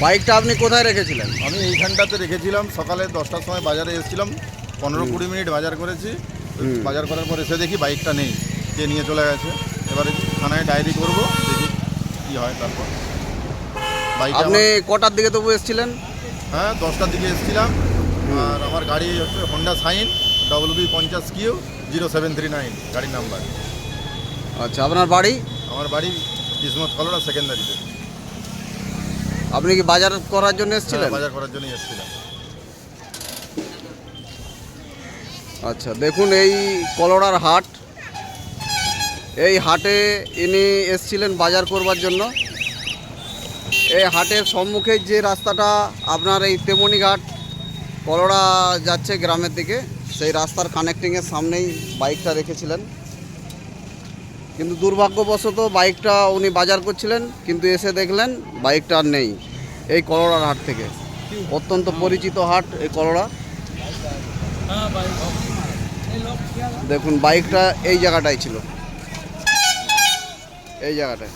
বাইকটা আপনি কোথায় রেখেছিলেন? আমি এইখানটাতে রেখেছিলাম, সকালে 10টার সময় বাজারে এসেছিলাম, 15-20 মিনিট বাজার করেছি। বাজার করার পর এসে দেখি বাইকটা নেই, কে নিয়ে চলে গেছে। এবারে থানায় ডায়েরি করব, দেখি কী হয় তারপর। বাইক আপনি কটার দিকে তবু এসেছিলেন? হ্যাঁ, 10টার দিকে এসেছিলাম। আর আমার গাড়ি হচ্ছে হোন্ডা সাইন WB50Q0739 গাড়ির নাম্বার। আচ্ছা, আপনার বাড়ি? আমার বাড়ি কিসমত কলোরা সেকেন্ডারিতে। আপনি কি বাজার করার জন্য এসেছিলেন? বাজার করার জন্যই এসেছিলাম। আচ্ছা, দেখুন এই কলোরার হাট, এই হাটে ইনি এসেছিলেন বাজার করবার জন্য। এই হাটের সম্মুখে যে রাস্তাটা আপনার এই তেমনিঘাট কলোরা যাচ্ছে গ্রামের দিকে, সেই রাস্তার কানেক্টিংয়ের সামনেই বাইকটা রেখেছিলেন। কিন্তু দুর্ভাগ্যবশত বাইকটা উনি বাজার করছিলেন, কিন্তু এসে দেখলেন বাইকটা আর নেই। এই কলোরার হাট থেকে, অত্যন্ত পরিচিত হাট এই কলোরা। দেখুন বাইকটা এই জায়গাটায় ছিল, এই জায়গাটায়।